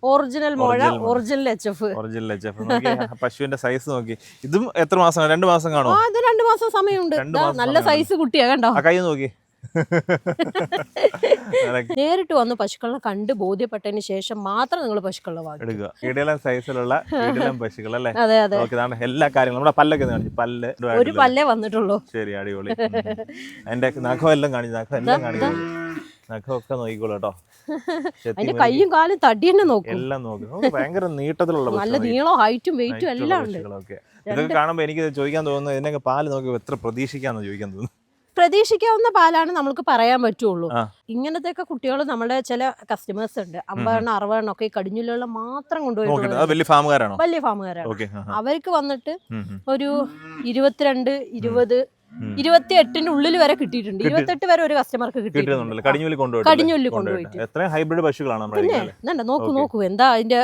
Original മോഴ, original HF. Original HF. പശുവിന്റെ size നോക്കി. ഇതും എത്ര മാസം? 2 മാസം കാണോ? ഇത് 2 മാസം സമയമുണ്ട്. നല്ല സൈസ് കുട്ടിയാ കണ്ടോ? കൈ നോക്കി. നേരിട്ട് വന്ന് പശുക്കളെ കണ്ട് ബോധ്യപ്പെട്ടതിന് ശേഷം മാത്രം നിങ്ങൾ പശുക്കളെ എടുക്കുക. ഇടയിലും സൈസിലുള്ള പശുക്കൾ അല്ലേ? അതെ അതെ. എല്ലാ കാര്യങ്ങളും നമ്മുടെ പല്ലൊക്കെ കാണിച്ചു. പല്ല് ഒരു പല്ലേ വന്നിട്ടുള്ളൂ. ശരി, അടിപൊളി. അതിന്റെ നഖം എല്ലാം കാണിച്ചു. നഖം എല്ലാം കാണിക്കുന്നു. നഖമൊക്കെ നോക്കിക്കോളൂ കേട്ടോ. അതിന്റെ കൈയും കാലും തടി തന്നെ നോക്കും. എല്ലാം നോക്കും. ഭയങ്കര നീട്ടത്തിലുള്ള നല്ല നീളവും ഹൈറ്റും വെയിറ്റും എല്ലാം ഉണ്ട്. ഇതൊക്കെ കാണുമ്പോ എനിക്ക് ചോദിക്കാൻ തോന്നുന്നു, ഇതിനൊക്കെ പാല് നോക്കി എത്ര പ്രതീക്ഷിക്കാന്ന് ചോദിക്കാൻ തോന്നുന്നു. പ്രതീക്ഷിക്കാവുന്ന പാലാണ് നമുക്ക് പറയാൻ പറ്റുള്ളൂ. ഇങ്ങനത്തെ കുട്ടികൾ നമ്മുടെ ചില കസ്റ്റമേഴ്സ് ഉണ്ട് 50 60 ഒക്കെ ഈ കടിഞ്ഞൂലുള്ള മാത്രം കൊണ്ടുപോയി വലിയ ഫാമുകാരാണ്. അവർക്ക് വന്നിട്ട് ഒരു 22 20 28 ഉള്ളിൽ വരെ കിട്ടിയിട്ടുണ്ട്. 28 വരെ ഒരു കസ്റ്റമർക്ക് കിട്ടിയിട്ടുണ്ട്. കടിഞ്ഞൂലിൽ കൊണ്ടുപോയിട്ട്. ഹൈബ്രിഡ് പശുക്കളാണ്. പിന്നെ നോക്കൂ എന്താ അതിന്റെ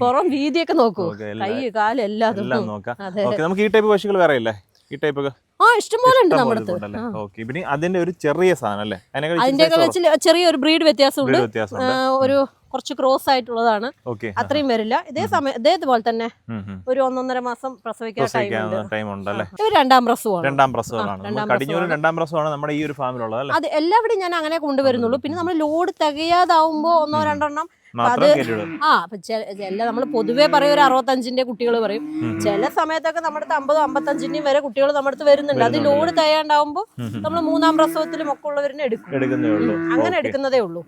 പുറം വീതിയൊക്കെ നോക്കൂ, കൈ കാല് എല്ലാം. നമുക്ക് ഈ ടൈപ്പ് പശുക്കൾ വേറെ ഇല്ലേ? ഈ ടൈപ്പ് ഇഷ്ടംപോലെ ഉണ്ട് നമ്മുടെ അടുത്ത്. അതിന്റെ ഒരു ചെറിയ സാധനം അല്ലേ? അതിന്റെ ചെറിയൊരു ബ്രീഡ് വ്യത്യാസമുണ്ട്. ഒരു കുറച്ച് ക്രോസ് ആയിട്ടുള്ളതാണ്. അത്രയും വരില്ല. ഇതേപോലെ തന്നെ ഒരു 1.5 മാസം പ്രസവിക്കാൻ ടൈം ഉണ്ട്. രണ്ടാം പ്രസവമാണ് നമ്മുടെ ഈ ഒരു ഫാമിലുള്ളത്. അത് എല്ലാവിടെയും ഞാൻ അങ്ങനെ കൊണ്ടുവരുന്നുള്ളൂ. പിന്നെ നമ്മൾ ലോഡ് തികയാതാവുമ്പോ 1-2 എണ്ണം അത് നമ്മൾ പൊതുവേ പറയും ഒരു 65ന്റെ കുട്ടികൾ പറയും. ചില സമയത്തൊക്കെ നമ്മുടെ 50-55ന്റെയും വരെ കുട്ടികൾ നമ്മുടെ അടുത്ത് വരുന്നുണ്ട്. അത് ലോഡ് തയ്യാണ്ടാവുമ്പോ നമ്മൾ 3-ാം പ്രസവത്തിലും ഒക്കെ ഉള്ളവരെ അങ്ങനെ എടുക്കുന്നതേ ഉള്ളൂ.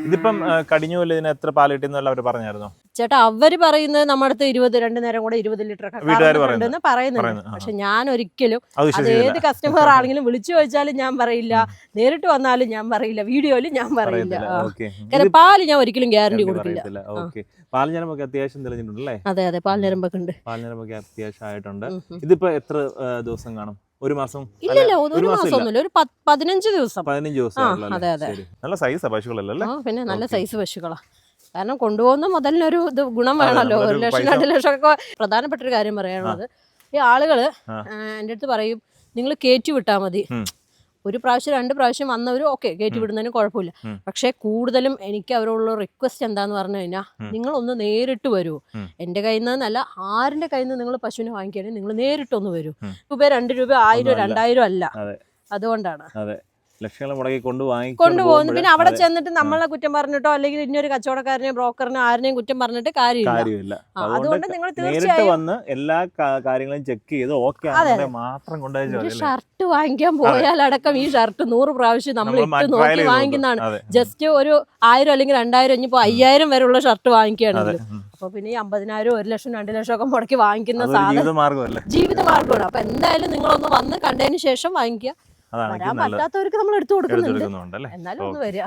ഇതിപ്പം കടിഞ്ഞൂല് ഇതിന് എത്ര പാൽ കിട്ടുന്ന അവർ പറഞ്ഞായിരുന്നോ? ചേട്ടാ അവര് പറയുന്നത് നമ്മുടെ അടുത്ത് 2 നേരം കൂടെ 20 ലിറ്റർ ഉണ്ടെന്ന് പറയുന്നുണ്ട്. പക്ഷെ ഞാൻ ഒരിക്കലും അത് ഏത് കസ്റ്റമർ ആണെങ്കിലും വിളിച്ചു ചോദിച്ചാലും ഞാൻ പറയില്ല, നേരിട്ട് വന്നാലും ഞാൻ പറയില്ല, വീഡിയോയിലും ഞാൻ പറയില്ല. കാരണം പാല് ഞാൻ ഒരിക്കലും ഗ്യാരണ്ടി കൊടുക്കില്ല. പാൽഞരമ്പൊക്കെ അത്യാവശ്യം തെളിഞ്ഞിട്ടുണ്ടല്ലേ? അതെ അതെ, പാൽഞരമ്പൊക്കെ ഉണ്ട്. പാൽഞരമ്പൊക്കെ അത്യാവശ്യമായിട്ടുണ്ട്. ഇതിപ്പോ എത്ര ദിവസം കാണും? 1 മാസം? ഇല്ലല്ല, 1 മാസം ഒന്നുമില്ല, ഒരു 15 ദിവസം. 15 ദിവസം. അതെ അതെ. നല്ല സൈസാ പശുക്കളല്ലേ? പിന്നെ നല്ല സൈസ് പശുക്കളാ. കാരണം കൊണ്ടുപോകുന്ന മുതലിനൊരു ഗുണം വേണമല്ലോ. 1 ലക്ഷം 2 ലക്ഷം ഒക്കെ. പ്രധാനപ്പെട്ട ഒരു കാര്യം പറയാനുള്ളത്, ഈ ആളുകള് എൻ്റെ അടുത്ത് പറയും നിങ്ങൾ കയറ്റി വിട്ടാൽ മതി. 1 പ്രാവശ്യം 2 പ്രാവശ്യം വന്നവർ ഓക്കെ കയറ്റി വിടുന്നതിന് കുഴപ്പമില്ല. പക്ഷെ കൂടുതലും എനിക്ക് അവരോടുള്ള റിക്വസ്റ്റ് എന്താന്ന് പറഞ്ഞു കഴിഞ്ഞാൽ, നിങ്ങളൊന്ന് നേരിട്ട് വരൂ. എൻ്റെ കയ്യിൽ നിന്നല്ല, ആരുടെ കയ്യിൽ നിന്ന് നിങ്ങൾ പശുവിനെ വാങ്ങിക്കുകയാണെങ്കിൽ നിങ്ങൾ നേരിട്ടൊന്ന് വരൂ. രൂപ 2 രൂപ 1000 2000 അല്ല. അതുകൊണ്ടാണ് ലക്ഷങ്ങൾ മുടക്കി കൊണ്ടുപോകുന്നു. പിന്നെ അവിടെ ചെന്നിട്ട് നമ്മളെ കുറ്റം പറഞ്ഞിട്ടോ അല്ലെങ്കിൽ ഇന്നൊരു കച്ചവടക്കാരനെയും ബ്രോക്കറിനെ ആരെയും കുറ്റം പറഞ്ഞിട്ട് കാര്യമില്ല. അതുകൊണ്ട് നിങ്ങൾ തീർച്ചയായും എല്ലാ കാര്യങ്ങളും ചെക്ക് ചെയ്ത് മാത്രം കൊണ്ടുപോയി. ഷർട്ട് വാങ്ങിക്കാൻ പോയാൽ അടക്കം ഈ ഷർട്ട് 100 പ്രാവശ്യം നമ്മൾ ഇട്ട് നോക്കി വാങ്ങിക്കുന്നതാണ്. ജസ്റ്റ് ഒരു 1000 അല്ലെങ്കിൽ 2000, ഇനിയിപ്പോ 5000 വരെയുള്ള ഷർട്ട് വാങ്ങിക്കുകയാണെങ്കിൽ അപ്പൊ പിന്നെ ഈ 50,000 1 ലക്ഷം 2 ലക്ഷം ഒക്കെ മുടക്കി വാങ്ങിക്കുന്ന സാധനം ജീവിതമാർഗമാണ്. അപ്പൊ എന്തായാലും നിങ്ങളൊന്ന് വന്ന് കണ്ടതിന് ശേഷം വാങ്ങിക്കുക. വരാൻ പറ്റാത്തവർക്ക് നമ്മൾ എടുത്തു കൊടുക്കുന്നുണ്ട്. എന്നാലും ഒന്ന് വരിക.